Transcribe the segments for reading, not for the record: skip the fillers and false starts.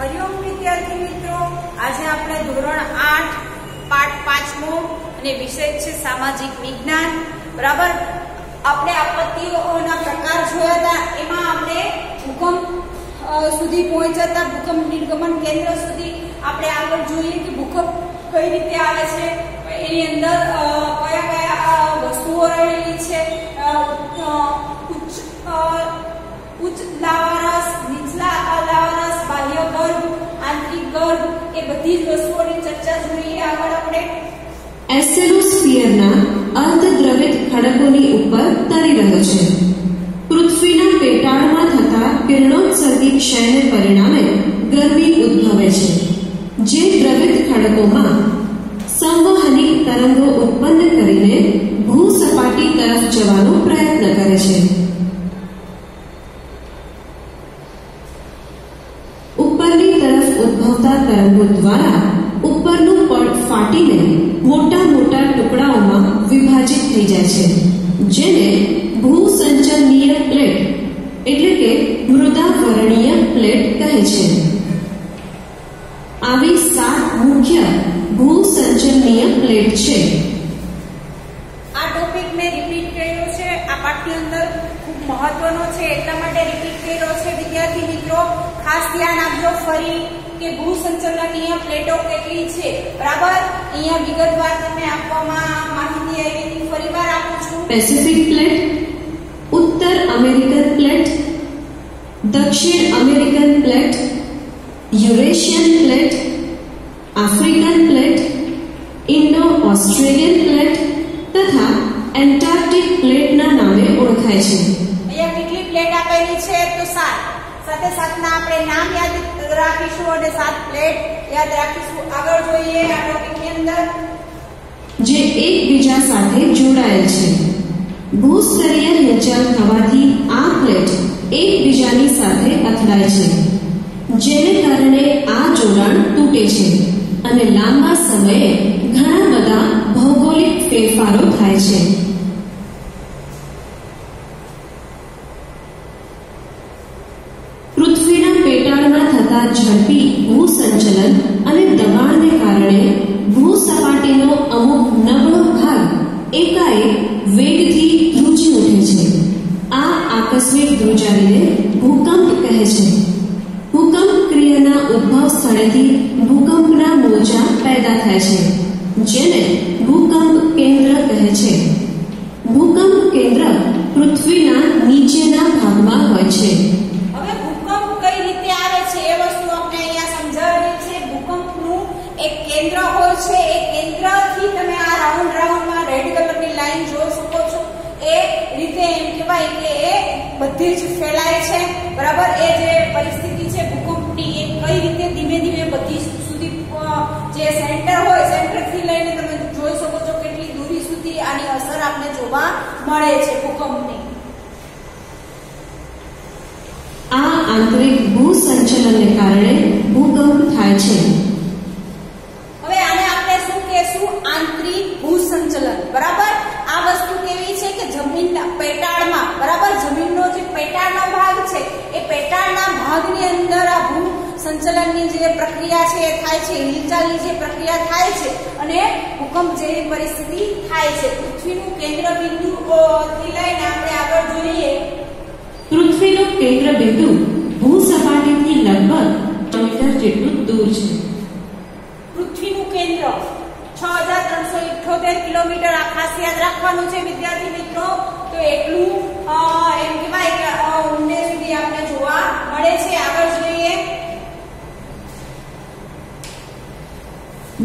हरिओम विद्यार्थी मित्रों, आज आपणे धोरण 8 पाठ 5मो અને વિષય છે સામાજિક વિજ્ઞાન। બરાબર, આપણે આપત્તિઓના પ્રકાર જોયા હતા। એમાં આપણે ભૂકંપ સુધી પહોંચ્યા હતા, ભૂકંપ નિર્ગમન કેન્દ્ર સુધી આપણે આગળ જોઈએ કે ભૂકંપ કઈ રીતે આવે છે, એની અંદર કયા કયા વસ્તુઓ રહેલી છે, ઉચ્ચ લાવારસ, નીચલા લાવારસ, બાહ્ય ગર્ભ, આંતરિક ગર્ભ, એ બધી જ વસ્તુઓની ચર્ચા જોઈએ આગળ આપણે। એસ્ટેરોસ્ફિયરના અર્ધદ્રવિત ખડકોની ઉપર તરી રહ્યો છે। પૃથ્વીના પેટાળમાં થતા કિરણોત્સર્ગી ક્ષયને પરિણામે ગરમી ઉદ્ભવે છે, જે દ્રવિત ખડકોમાં સંવહનિક તરંગો ઉત્પન્ન કરીને ભૂસપાટી તરફ જવાનો પ્રયત્ન કરે છે। ઉપરની તરફ ઉદ્ભવતા તરંગો દ્વારા ઉપરનું પડ ફાટીને મોટા મોટા ટુકડાઓમાં વિભાજિત થઈ જાય છે, જેને ભૂસંચરણીય પ્લેટ એટલે કે મૃદાવરણીય પ્લેટ કહે છે। આવી 7 મુખ્ય ભૂસંચરણીય પ્લેટ છે। આ ટોપિક મેં રિપીટ કર્યો છે, આ પાઠની અંદર ખૂબ મહત્વનો છે એટલા માટે રિપીટ કર્યો છે વિદ્યાર્થી મિત્રો। ખાસ ધ્યાન આપજો ફરી કે ભૂસંચરણીય પ્લેટો કેટલી છે। બરાબર, અહીંયા વિગતવાર તમને આપવામાં માહિતી આવી, ફરીવાર આપું છું। પેસિફિક પ્લેટ, ઉત્તર અમેરિકન પ્લેટ, દક્ષિણ American plate, Eurasian plate, African plate, Indo Australian plate તથા એન્ટાર્કટિક પ્લેટના નામે ઓળખાય છે। અહીંયા કેટલી પ્લેટ આપેલી છે? તો 7। સાથે સાથના આપણે નામ યાદ રાખીશું અને 7 પ્લેટ યાદ રાખીશું। આગળ જોઈએ આ ટોપિકની અંદર, જે એકબીજા સાથે જોડાયેલ છે। ભૂસ્તરીય હિલચાલ થવાથી આ પ્લેટ એકબીજાની સાથે અથડાય છે, જેને કારણે આ જોડાણ તૂટે છે અને લાંબા સમયે ઘણા બધા ભૌગોલિક ફેરફારો થાય છે। પૃથ્વીના પેટાળમાં થતા ઝડપી ભૂસંચલન અને દબાણને કારણે ભૂસપાટીનો અમુક નબળો ભાગ એકાએક વેગથી ધ્રુજી ઉઠે છે। આ આકસ્મિક ધ્રુજારીને ભૂકંપ કહે છે। ભૂકંપ ક્રિયાના ઉદ્ભવ સ્થળેથી ભૂકંપના મોજા પેદા થાય છે, જેને ભૂકંપ કેન્દ્ર કહે છે। ભૂકંપ કેન્દ્ર પૃથ્વીના નીચેના ભાગમાં હોય છે। હવે ભૂકંપ કઈ રીતે આવે છે એ વસ્તુ આપણે અહીંયા સમજાવવાની છે। ભૂકંપનું એક કેન્દ્ર હોય છે, એ કેન્દ્રથી તમે આ રાઉન્ડમાં રેડ કલરની લાઈન જોઈ શકો છો। એ રીતે એમ કહેવાય કે એ બધી જ ફેલાય છે। બરાબર, એ જે પરિસ્થિતિ છે ભૂકંપની, એ કઈ રીતે ધીમે ધીમે બધી સુધી જે સેન્ટર હોય, સેન્ટરથી લઈને તમે જોઈ શકો છો કેટલી દૂરી સુધી આની અસર આપણે જોવા મળે છે ભૂકંપની। આ આંતરિક ભૂસંચલનને કારણે ભૂકંપ થાય છે। હવે આને આપણે શું કહેશું? આંતરિક ભૂસંચલન। બરાબર, આ વસ્તુ કેવી છે કે જમીનના પેટાળમાં, બરાબર, જમીનનો જે પેટાળનો ભાગ છે એ પેટાળના ભાગની અંદર આ ભૂસંચલનની જે પ્રક્રિયા છે એ થાય છે, હિલચાલની જે પ્રક્રિયા થાય છે અને ભૂકંપ જેવી પરિસ્થિતિ થાય છે। પૃથ્વીનું કેન્દ્ર બિંદુ થી લઈને આપણે આગળ જોઈએ, પૃથ્વીનું કેન્દ્ર બિંદુ ભૂસપાટીથી લગભગ 6 મીટર જેટલું દૂર છે। પૃથ્વીનું કેન્દ્ર 6378 કિલોમીટર, આ ખાસ યાદ રાખવાનું છે વિદ્યાર્થી મિત્રો। તો એટલું એમ કહેવાય કે ઊંડે સુધી આપણે જોવા મળે છે। આગળ જોઈએ,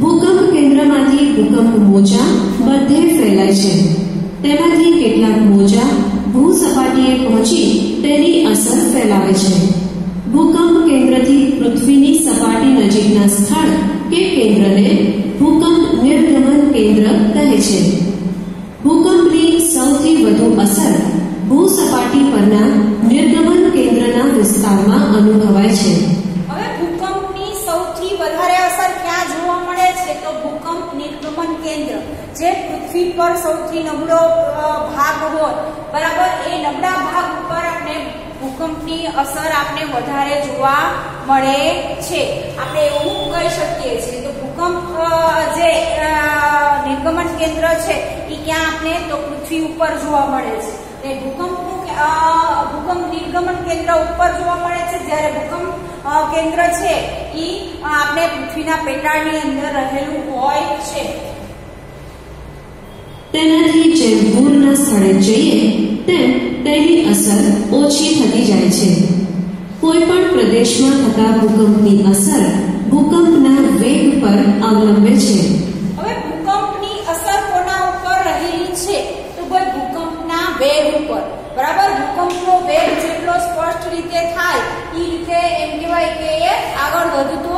ભૂકંપ કેન્દ્રમાંથી ભૂકંપ મોજા બધે ફેલાય છે। તેમાંથી કેટલાક મોજા ભૂસપાટીએ પહોંચી તેની અસર ફેલાવે છે। ભૂકંપ કેન્દ્રથી પૃથ્વીની સપાટી નજીકના સ્થળ કે કેન્દ્રને ભૂકંપ નિર્ગમન કેન્દ્ર કહે છે। ભૂકંપની સૌથી વધુ અસર ભૂસપાટી પરના નિર્ગમન કેન્દ્રના વિસ્તારમાં અનુભવાય છે। હવે ભૂકંપની સૌથી વધારે અસર ક્યાં જોવા મળે છે? તો ભૂકંપ નિર્ગમન કેન્દ્ર, જે પૃથ્વી પર સૌથી નબળો ભાગ હોય, બરાબર, એ નબળા ભાગ ઉપર આપણે ભૂકંપની અસર આપણે વધારે જોવા મળે છે. આપણે એવું કહી શકીએ છીએ તો ભૂકંપ જે નિર્ગમન કેન્દ્ર છે એ ક્યાં આપણે તો પૃથ્વી ઉપર જોવા મળે છે. ભૂકંપ નિર્ગમન કેન્દ્ર ઉપર જોવા મળે છે, જ્યારે ભૂકંપ કેન્દ્ર છે એ આપણે પૃથ્વીના પેટાળની અંદર રહેલું હોય છે. તેનાથી જેમ દૂરના સ્થળે જઈએ તેમ તેની અસર ઓછી થતી જાય છે. કોઈ પણ પ્રદેશમાં થતા ભૂકંપની અસર ભૂકંપના વેગ પર અવલંબે છે. હવે ભૂકંપની અસર કોના ઉપર રહેલી છે તો ભાઈ ભૂકંપના વેગ ઉપર. બરાબર, ભૂકંપનો વેગ જેટલો સ્પષ્ટ રીતે થાય એ રીતે એમ કહેવાય કે એ આગળ વધતો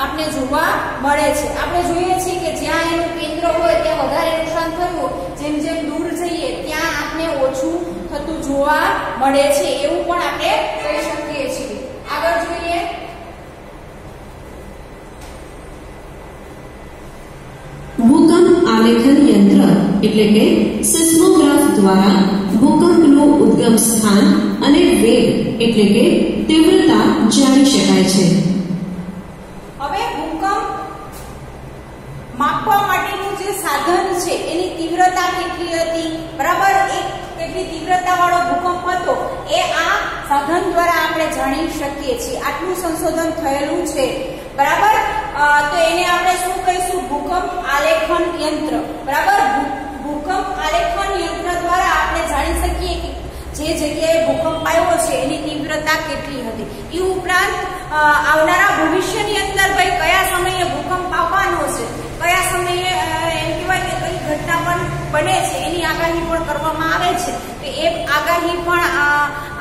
આપણે જોવા મળે છે. આપણે જોઈએ છીએ કે જ્યાં એનું કેન્દ્ર હોય ત્યાં વધારે નુકસાન થયું, જેમ જેમ દૂર જઈએ ત્યાં આપણે ઓછું થતું જોવા મળે છે, એવું પણ આપણે કહી શકીએ છીએ. આગળ જોઈએ. ભૂકંપ આલેખન યંત્ર એટલે કે સિસ્મોગ્રાફ દ્વારા ભૂકંપનું ઉદ્ગમ સ્થાન અને વેગ એટલે કે તીવ્રતા જાણી શકાય છે. હવે ભૂકંપ માપવા માટેનું જે સાધન છે એની તીવ્રતા કેટલી હતી, બરાબર, કેટલી તીવ્રતા વાળો ભૂકંપ હતો એ આ સાધન દ્વારા આપણે જાણી શકીએ છીએ. આટલું સંશોધન થયેલું છે, બરાબર. તો એને આપણે શું કહીશું? ભૂકંપ આલેખન યંત્ર. બરાબર, ભૂકંપ આલેખન યંત્ર દ્વારા આપણે જાણી શકીએ કે જે જગ્યાએ ભૂકંપ આવ્યો છે એની તીવ્રતા કેટલી હતી. એ ઉપરાંત આવનારા ભવિષ્યની અંદર ભાઈ કયા સમયે ભૂકંપ આવવાનો છે, કયા સમયે એમ કહેવાય કે કઈ ઘટના પણ બને છે એની આગાહી પણ કરવામાં આવે છે. તો એ આગાહી પણ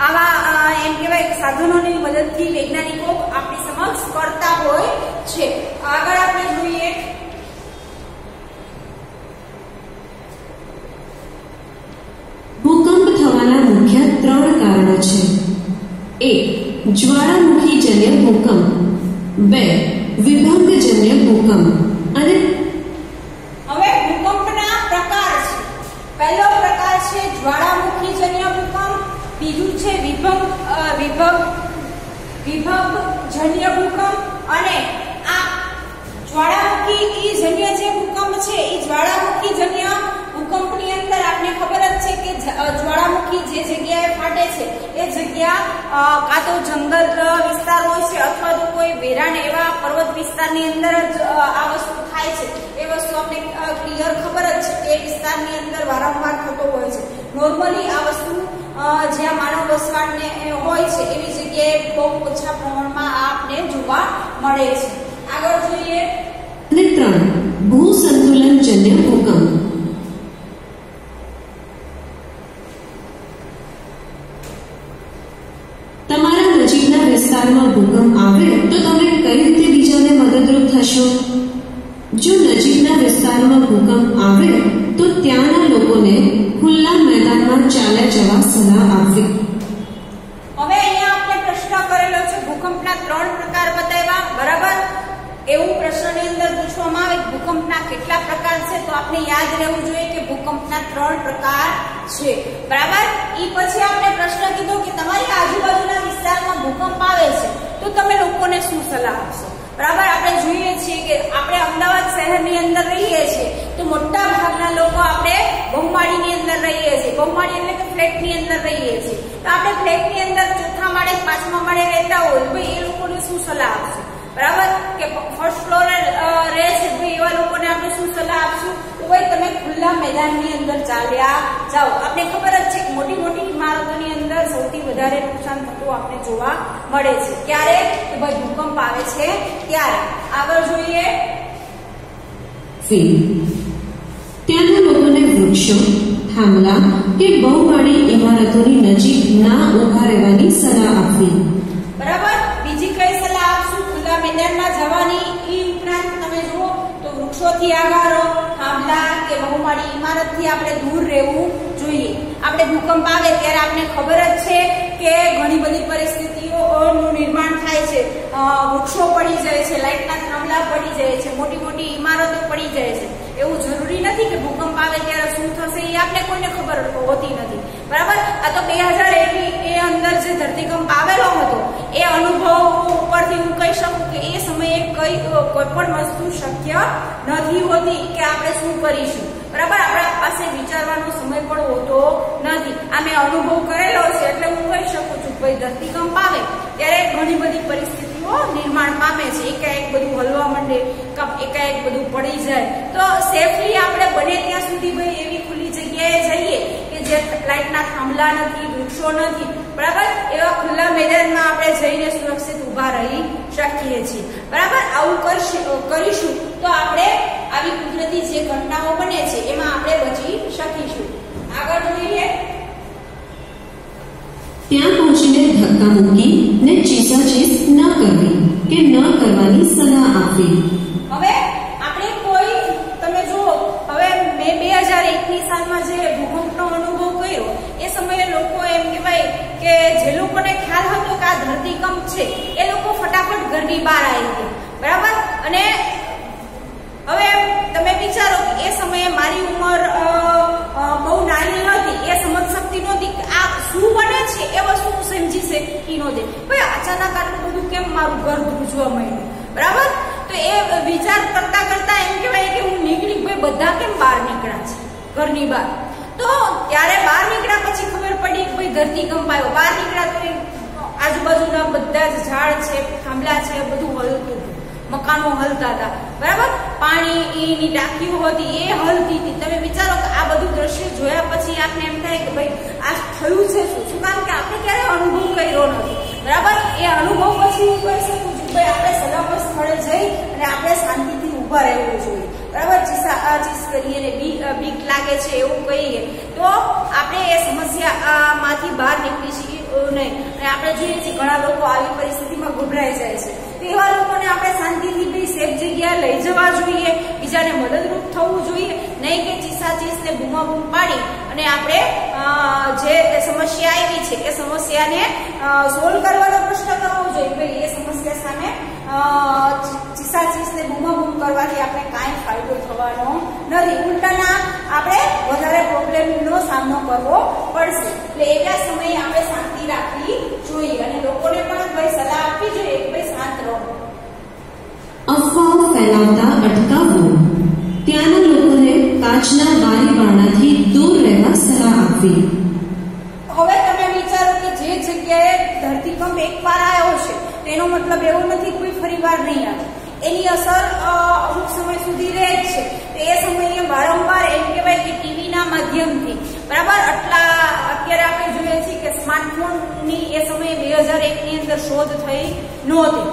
આવા એમ કહેવાય સાધનોની મદદથી વૈજ્ઞાનિકો આપણી સમક્ષ કરતા હોય છે. આગળ આપણે જોઈએ. ભૂકંપ થવાના મુખ્ય 3 કારણો છે. 1. જ્વાળામુખીજન્ય ભૂકંપ, 2. વિભંગજન્ય ભૂકંપ અને હવે ભૂકંપના પ્રકાર છે. પહેલો પ્રકાર છે જ્વાળામુખીજન્ય ભૂકંપ, બીજું છે વિભંગજન્ય ભૂકંપ અને આ જ્વાળામુખીજન્ય જે ભૂકંપ છે એ જ્વાળામુખીજન્ય ભૂકંપની અંદર આપણે ખબર જ છે કે જ્વાળામુખી જે જગ્યાએ ફાટે છે એ જગ્યા કાં તો જંગલ વિસ્તાર હોય છે અથવા તો કોઈ વેરાન એવા પર્વત વિસ્તારની અંદર જ આ વસ્તુ થાય છે. એ વસ્તુ આપણે ક્લિયર ખબર જ છે કે એ વિસ્તારની અંદર વારંવાર થતો હોય છે. નોર્મલી આ વસ્તુ જ્યાં માનવ વસવાટને હોય છે એવી જગ્યાએ બહુ ઓછા પ્રમાણમાં આપને જોવા મળે છે. આગળ જોઈએ. અને 3. ભૂસંતુલનજન્ય ભૂકંપ. તમારા નજીકના વિસ્તારમાં ભૂકંપ આવે તો તમે કઈ રીતે બીજાને મદદરૂપ થશો? જો નજીકના વિસ્તારમાં ભૂકંપ આવે તો ત્યાંના લોકોને ખુલ્લા મેદાનમાં ચાલ્યા જવા સલાહ આપવી. હવે અહીંયા આપણે પ્રશ્ન કરેલો છે ભૂકંપના 3 પ્રકાર બતાવ્યા, બરાબર. એવું પ્રશ્નની અંદર પૂછવામાં આવે ભૂકંપના કેટલા પ્રકાર છે તો આપણે યાદ રહેવું જોઈએ કે ભૂકંપના 3 પ્રકાર છે, બરાબર. એ પછી આપણે પ્રશ્ન કીધો કે તમારી આજુબાજુના વિસ્તારમાં ભૂકંપ આવે છે તો તમે લોકોને શું સલાહ આપશો, બરાબર. આપણે જોઈએ છીએ કે આપણે અમદાવાદ શહેરની અંદર રહીએ છીએ તો મોટા ભાગના લોકો આપણે બહુમાળીની અંદર રહીએ છીએ. બહુમાળી એટલે કે ફ્લેટની અંદર રહીએ છીએ. તો આપણે ફ્લેટની અંદર 4થા માળે 5મા માળે રહેતા હોય ભાઈ એ લોકોને શું સલાહ આપશું, બરાબર. કે ફર્સ્ટ ફ્લોરે રહે છે ભાઈ એવા લોકોને આપણે શું સલાહ આપશું તો ભાઈ તમે ખુલ્લા મેદાનની અંદર ચાલ્યા જાઓ. આપણે ખબર જ છે કે મોટી મોટી ઇમારતોની અંદર સૌથી વધારે નુકસાન થતું આપણે જોવા મળે છે. ક્યારે? તો ભાઈ ભૂકંપ આવે છે ત્યારે. આગળ જોઈએ. ત્યાંના લોકોને વૃક્ષો, થાંભલા કે બહુમાળી ઇમારતોની નજીક ના ઉભા રહેવાની સલાહ આપવી, બરાબર. બીજી કઈ સલાહ આપશું? ખુલ્લા મેદાનમાં જવાની. એ ઉપરાંત તમે જુઓ તો વૃક્ષોથી આગળ રહો, થાંભલા કે બહુમાળી ઇમારતથી આપણે દૂર રહેવું જોઈએ. આપણે ભૂકંપ આવે ત્યારે આપણે ખબર જ છે કે ઘણી બધી પરિસ્થિતિઓનું નિર્માણ થાય છે. વૃક્ષો પડી જાય છે, લાઇટના થાંભલા પડી જાય છે, મોટી મોટી ઇમારતો પડી જાય છે. એવું જરૂરી નથી કે ભૂકંપ આવે ત્યારે શું થશે એ આપણે કોઈને ખબર હોતી નથી, બરાબર. આ તો 2001 એ અંદર જે ધરતીકંપ આવેલો હતો એ અનુભવ ઉપરથી હું કહી શકું કે એ સમયે કોઈ પણ વસ્તુ શક્ય નથી હોતી કે આપણે શું કરીશું, બરાબર. આપણા પાસે વિચારવાનો સમય પણ હોતો નથી. આ મેં અનુભવ કરેલો છે એટલે હું કહી શકું છું ભાઈ ધરતીકંપ આવે ત્યારે ઘણી બધી પરિસ્થિતિઓ નિર્માણ પામે છે. એકાએક બધું હલવા માંડે, એકાએક બધું પડી જાય, તો સેફલી આપણે બને ત્યાં સુધી ભાઈ એવી ખુલ્લી જગ્યાએ જઈએ કે જે લાઇટના થાંભલા નથી, વૃક્ષો નથી, બરાબર. એવા ખુલ્લા મેદાનમાં આપણે જઈને સુરક્ષિત ઉભા રહી શકીએ છીએ, બરાબર. આવું કરીશું તો આપણે આવી કુદરતી જે ઘટનાઓ બને છે એમાં આપણે બચી શકીશું. આગળ જોઈએ. ત્યાં પહોંચીને ધક્કા મૂકી ને ચીસાચીસ ન કરવી કે ન કરવાની સલાહ આપવી. હવે આપણે કોઈ તમે જુઓ, હવે મેં 2001ની સાલમાં જે ભૂકંપનો અનુભવ કર્યો એ સમયે લોકો એમ કહેવાય કે જે લોકોને ખ્યાલ હતો કે આ ધરતીકંપ છે એ લોકો ફટાફટ ઘરની બહાર આવી ગયા, બરાબર. અને હવે તમે વિચારો કે એ સમયે મારી ઉંમર બહુ નાની હતી, એ સમજ શક્તિ નહોતી કે આ શું બને છે એ વસ્તુ હું સમજી શકતી નહોતી. ભાઈ અચાનક આટલું બધું કેમ મારું ઘર ધ્રુજવા માંડ્યું, બરાબર. તો એ વિચાર કરતા કરતા એમ કહેવાય કે હું નીકળી, ભાઈ બધા કેમ બહાર નીકળ્યા છે ઘરની બહાર. તો ત્યારે બહાર નીકળ્યા પછી ખબર પડી કે ભાઈ ધરતીકંપ આવ્યો. બહાર નીકળ્યા તો આજુબાજુના બધા જ ઝાડ છે, થાંભલા છે, બધું હલતું હતું, મકાનો હલતા હતા, બરાબર. પાણીની ટાંકીઓ હતી એ હલતી હતી. તમે વિચારો કે આ બધું દ્રશ્ય જોયા પછી આપને એમ થાય કે ભાઈ આ થયું છે શું કામ કે આપણે ક્યારે અનુભવ કર્યો નથી, બરાબર. એ અનુભવ પછી હું કહી શકું છું ભાઈ આપણે સલામત સ્થળે જઈ અને આપણે શાંતિથી ઉભા રહેવું જોઈએ, બરાબર. ચીસ કરીએ ને બીક લાગે છે એવું કહીએ તો આપણે એ સમસ્યામાંથી બહાર નીકળી શકીએ નહીં. અને આપણે જોઈએ છીએ ઘણા લોકો આવી પરિસ્થિતિમાં ગભરાઈ જાય છે, તો એવા લોકોને આપણે શાંતિથી ભાઈ સેફ જગ્યાએ લઈ જવા જોઈએ, બીજાને મદદરૂપ થવું જોઈએ, નહીં કે ચીસાચીસ ને બૂમાબૂમ પાડી અને આપણે જે સમસ્યા આવી છે એ સમસ્યાને સોલ્વ કરવાનો પ્રશ્ન કરવો જોઈએ. ભાઈ એ સમસ્યા સામે ચીસાચીસ ને બૂમાબૂમ કરવાથી આપણે કાંઈ ફાયદો થવાનો નથી, ઉલટાના આપણે વધારે પ્રોબ્લેમનો સામનો કરવો પડશે. એટલે એવા સમયે આપણે શાંતિ રાખવી જોઈએ અને લોકોને પણ ભાઈ સલાહ આપવી જોઈએ કે ભાઈ શાંત રહો. અફવાઓ ફેલાવતા અટકાવવું. ત્યાંના લોકોને કાચના બારી બારણાથી દૂર રહેવા સલાહ આપવી. હવે તમે વિચારો કે જે જગ્યાએ ધરતીકંપ એકવાર આવ્યો છે તેનો મતલબ એવો નથી કોઈ ફરીવાર નહીં આવે. એની અસર અમુક સમય સુધી રહે જ છે. તો એ સમયે વારંવાર એમ કહેવાય કે ટીવીના માધ્યમથી, બરાબર. અત્યારે આપણે જોઈએ છીએ કે સ્માર્ટફોનની એ સમયે 2001ની અંદર શોધ થઈ નહોતી.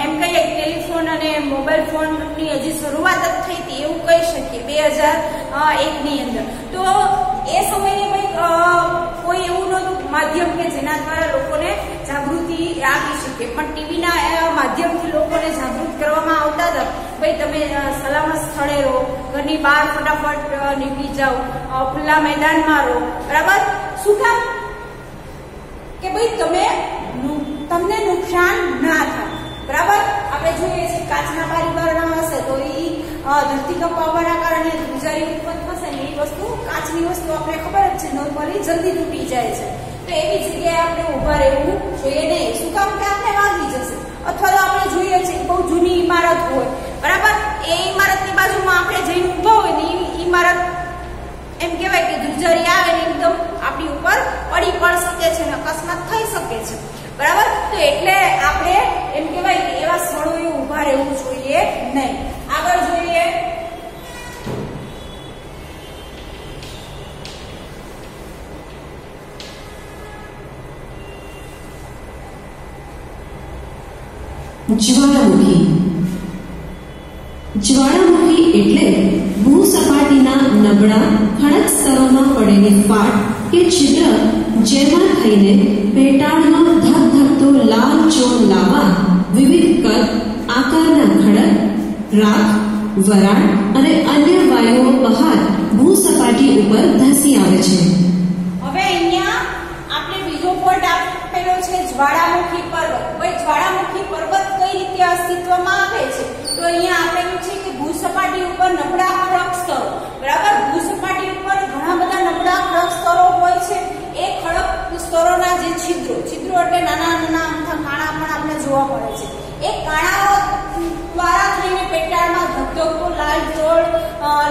એમ કહીએ ટેલિફોન અને મોબાઈલ ફોનની હજી શરૂઆત જ થઈ હતી એવું કહી શકીએ 2001ની અંદર. તો એ સમયે કોઈ એવું નહોતું માધ્યમ કે જેના દ્વારા લોકોને જાગૃતિ આપી શકે, પણ ટીવીના માધ્યમથી લોકોને જાગૃત કરવામાં આવતા હતા. ભાઈ તમે સલામત સ્થળે રહો, ઘરની બહાર ફટાફટ નીકળી જાઓ, ખુલ્લા મેદાનમાં રહો, બરાબર. શું કામ કે ભાઈ તમને નુકસાન ના થાય, બરાબર. આપણે જોઈએ છીએ કાચના બારી બારણા હશે તો એ ધરતીકંપ આવવાના કારણે ધ્રુજારી ઉત્પન્ન થશે ને એ વસ્તુ કાચની વસ્તુ આપણે ખબર જ છે નોર્મલી જલ્દી તૂટી જાય છે. તો એવી જગ્યાએ આપણે ઉભા રહેવું જોઈએ નહીં. શું કામ કે આપણે વાગી જશે. અથવા તો આપણે જોઈએ છીએ બહુ જૂની ઇમારત હોય, બરાબર. એ ઇમારતની બાજુમાં આપણે જઈને ઉભા હોય ને એ ઇમારત એમ કહેવાય કે ધ્રુજારી આવે ને એકદમ આપણી ઉપર પડી પણ શકે છે ને અકસ્માત થઈ શકે છે, બરાબર. તો એટલે આપણે એમ કહેવાય કે એવા સ્થળોએ ઉભા રહેવું જોઈએ નહીં. આગળ જોઈએ. જ્વાળામુખી. જ્વાળામુખી એટલે ભૂસપાટીના નબળા ખડક સ્તરોમાં પડેલી ફાટ કે છિદ્ર જેમાં થઈને પેટાળનો ધગધગતો લાલ ચોર લાવા વિવિધ કદ આકારના ખડક, રાખ, વરાળ અને અન્ય વાયુઓ બહાર ભૂસપાટી ઉપર ધસી આવે છે. હવે અહીંયા આપણે બીજો પોઈન્ટ આપેલો છે જ્વાળામુખી પર્વત. ભાઈ જ્વાળામુખી પર્વત કઈ રીતે અસ્તિત્વમાં આવે છે? તો અહીંયા આપેલું છે કે ભૂસપાટી ઉપર નબળા છેવટે નાના નાના અમથા કાણા પણ આપણે જોવા મળે છે. એ કાણાઓ દ્વારા થઈને પેટાળમાં ધબધબતો લાલચોળ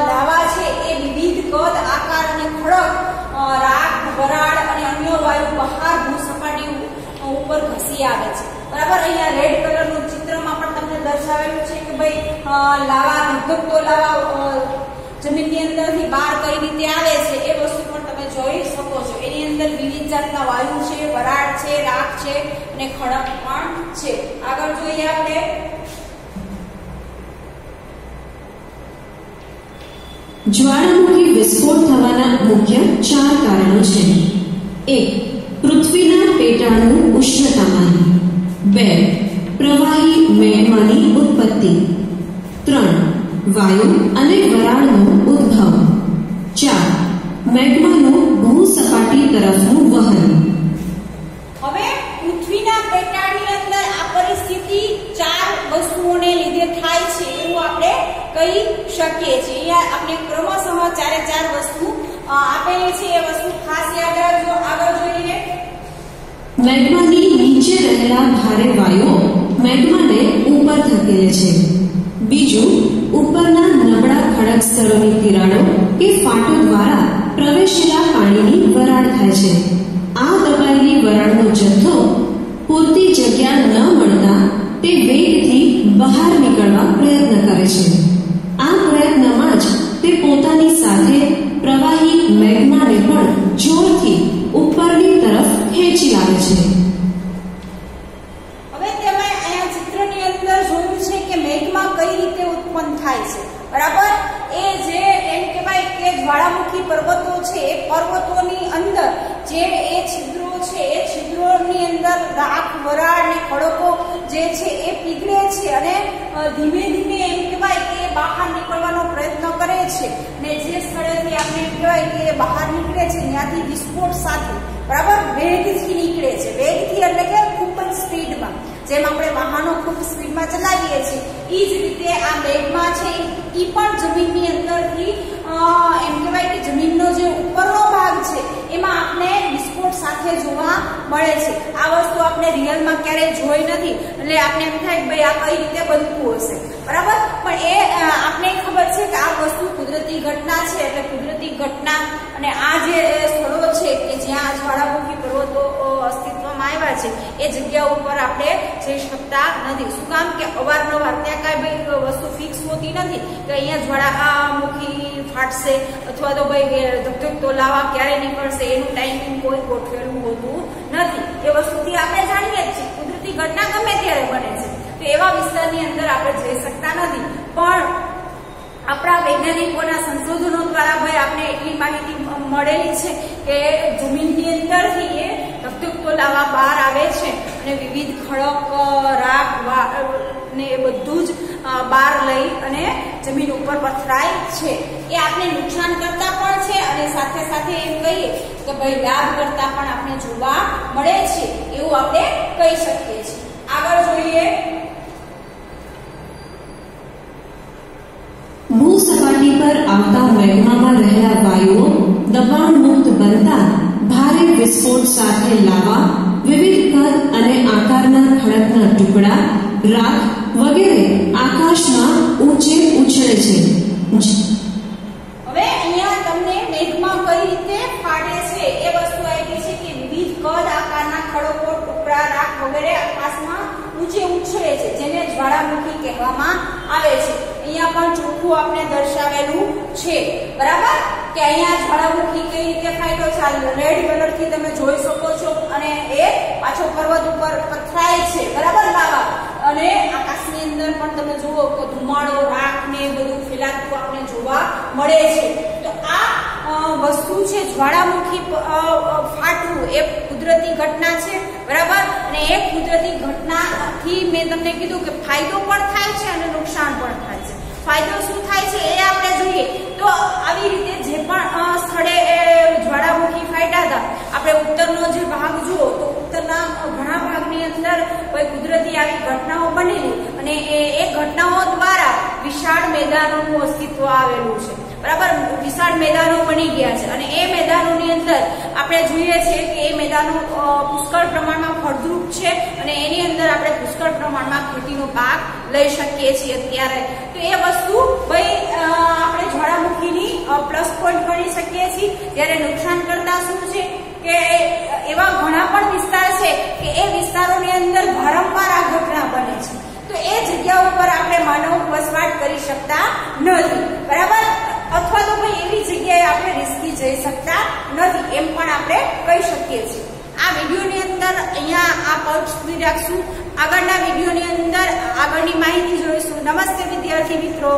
લાવા છે એ વિવિધ કદ, આકાર અને ખડક, રાખ, વરાળ અને અન્ય વાયુ બહાર ભૂસપાટી ઉપર ઘસી આવે છે. બરાબર. અહીંયા રેડ કલરનું ચિત્રમાં પણ તમને દર્શાવેલું છે કે ભાઈ લાવા, ધબધબતો લાવા જમીનની અંદરથી બહાર કઈ રીતે આવે છે એ વસ્તુ પણ તમે જોઈ શકો છો. એની અંદર વિવિધ જાતના વાયુ છે, વરાળ છે, રાખ છે અને ખડક પણ છે. આગળ જોઈએ આપણે. જ્વાળામુખી વિસ્ફોટ થવાના મુખ્ય 4 કારણો છે. 1. પૃથ્વીના પેટાળનું ઉષ્ણતામાન. 2. પ્રવાહી મેગ્માની ઉત્પત્તિ. 3. વાયુ અને વરાળનો ઉદ્ભવ. 4. મેગ્માનું ભૂસપાટી તરફનું વહન. હવે પૃથ્વીના પેટાળની અંદર આ પરિસ્થિતિ 4 વસ્તુઓને લીધે થાય છે એવું આપણે કહી શકીએ છીએ. અહીંયા આપણે ક્રમશઃ 4 વસ્તુ આપેલી છે. એ વસ્તુ ખાસ યાદ રાખજો. આગળ જોઈએ. મેગ્માની નીચે રહેલા ભારે વાયુઓ મેગ્માને ઉપર ધકેલે છે. બીજું, ઉપરના નબળા ખડક સ્તરોની તિરાડો કે ફાટો દ્વારા પ્રવેશેલા પાણીની વરાળ થાય છે. આ દબાયેલી વરાળનો જથ્થો પૂરતી જગ્યા ન મળતા તે વેગથી બહાર નીકળવા પ્રયત્ન કરે છે. આ પ્રયત્નમાં જ તે પોતાની સાથે પ્રવાહી મેગ્માને પણ જોરથી ઉપરની તરફ ખેંચી લાવે છે. હવે તમે અહીંયા ચિત્રની અંદર જોયું છે કે મેગ્મા કઈ રીતે ઉત્પન્ન થાય છે. બરાબર. એ જે એમ કહેવાય કે જ્વાળામુખી પર્વતો છે એ પર્વતોની અંદર જે એ છિદ્રો છે એ છિદ્રોની અંદર રાખ, વરાળ અને ખડકો જે છે એ પીગળે છે અને ધીમે ધીમે એમ કહેવાય કે બહાર નીકળવાનો પ્રયત્ન કરે છે. અને જે સ્થળેથી આપણે એમ કહેવાય કે બહાર નીકળે છે ત્યાંથી વિસ્ફોટ સાથે બરાબર વેગથી નીકળે છે. વેગથી એટલે કે ખૂબ જ સ્પીડમાં, જેમ આપણે વાહનો ખૂબ સ્પીડમાં ચલાવીએ છીએ એ જ રીતે આ મેગ્મા છે એ પણ જમીનની અંદરથી એમ કહેવાય કે જમીનનો જે ઉપરનો ભાગ છે એમાં આપણે વિસ્ફોટ સાથે જોવા મળે છે. આ વસ્તુ આપણે રિયલમાં ક્યારેય જોઈ નથી એટલે આપણે એમ થાય કે ભાઈ આ કઈ રીતે બનતું હશે. બરાબર. પણ એ આપણે ખબર છે કે આ વસ્તુ કુદરતી ઘટના છે. એટલે કુદરતી ઘટના અને આ જે સ્થળો છે કે જ્યાં જ્વાળામુખી પર્વતો અસ્તિત્વમાં આવ્યા છે એ જગ્યા ઉપર આપણે જઈ શકતા નથી. શું કામ કે અવારનવાર ત્યાં કાંઈ ભાઈ વસ્તુ ફિક્સ હોતી નથી કે અહીંયા જ્વાળામુખી ફાટશે અથવા તો ભાઈ ધબધબતો લાવા ક્યારે નીકળશે એનું ટાઈમિંગ કોઈ ગોઠવેલું હોતું નથી. એ વસ્તુથી આપણે જાણીએ જ છીએ કુદરતી ઘટના ગમે ત્યારે બને છે. તો એવા વિસ્તારની અંદર આપણે જઈ શકતા નથી. પણ આપણા વૈજ્ઞાનિકોના સંશોધનો દ્વારા ભાઈ આપણે એટલી માહિતી મળેલી છે કે જમીનની અંદરથી એ ધબધબતો લાવા બહાર આવે છે અને વિવિધ ખડક, રાખ ને એ બધું જ બહાર લઈ અને જમીન ઉપર પથરાય છે. એ આપણે નુકસાન કરતા પણ છે અને સાથે સાથે એમ કહીએ કે ભાઈ લાભ કરતા પણ આપણે જોવા મળે છે એવું આપણે કહી શકીએ છીએ. આગળ જોઈએ. ભૂસપાટી પર આવતા મેગ્મામાં રહેલા વાયુઓ દબાણ મુક્ત બનતા ભારે વિસ્ફોટ સાથે લાવા, વિવિધ કદ અને આકારના ખડકના ટુકડા, રાખ વગેરે આકાશમાં ઊંચે ઉછળે છે. હવે અહીંયા તમને મેઘમાં કઈ રીતે ફાટે છે એ વસ્તુ આપી છે કે વિવિધ કદ, આકારના ખડકો, ટુકડા, રાખ વગેરે આકાશમાં ઊંચે ઉછળે છે જેને જ્વાળામુખી કહેવામાં આવે છે. અહીંયા પણ ચોખ્ખું આપણે દર્શાવેલું છે. બરાબર. કે અહીંયા જ્વાળામુખી કઈ રીતે ફાટ્યો છે રેડ કલર થી તમે જોઈ શકો છો અને એ પાછો પર્વત ઉપર પથરાય છે. બરાબર. લાવા અને આકાશની અંદર પણ તમે જુઓ કે ધુમાડો, રાખ ને બધું ફેલાતું આપણે જોવા મળે છે. તો આ વસ્તુ છે જ્વાળામુખી ફાટવું એ કુદરતી ઘટના છે. બરાબર. અને એ કુદરતી ઘટનાથી મેં તમને કીધું કે ફાયદો પણ થાય છે અને નુકસાન પણ થાય છે. ફાયદો શું થાય છે એ આપણે જોઈએ તો આવી રીતે જે પણ સ્થળે જ્વાળામુખી ફાટ્યા હતા આપણે ઉત્તરનો જે ભાગ જુઓ તો ઉત્તરના ઘણા ભાગની અંદર કોઈ કુદરતી આવી ઘટનાઓ બનેલી અને એ ઘટનાઓ દ્વારા વિશાળ મેદાનોનું અસ્તિત્વ આવેલું છે. બરાબર, વિશાળ મેદાનો બની ગયા છે અને એ મેદાનોની અંદર આપણે જોઈએ છીએ કે એ મેદાનો પુષ્કળ પ્રમાણમાં ફળદ્રુપ છે અને એની અંદર આપણે પુષ્કળ પ્રમાણમાં ખેતીનો પાક લઈ શકીએ છીએ અત્યારે. તો એ વસ્તુ ભાઈ આપણે જ્વાળામુખીની પ્લસ પોઈન્ટ ગણી શકીએ છીએ. જ્યારે નુકસાન કરતા શું છે કે એવા ઘણા પણ વિસ્તાર છે કે એ વિસ્તારોની અંદર વારંવાર આ ઘટના બને છે. તો એ જગ્યા ઉપર આપણે માનવ વસવાટ કરી શકતા નથી, બરાબર, અથવા તો ભાઈ એવી જગ્યાએ આપણે રિસ્કી જઈ શકતા નથી એમ પણ આપણે કહી શકીએ છીએ. આ વિડીયોની અંદર અહીંયા આ પદ સુધી રાખશું. આગળના વિડીયોની અંદર આગળની માહિતી જોઈશું. નમસ્તે વિદ્યાર્થી મિત્રો.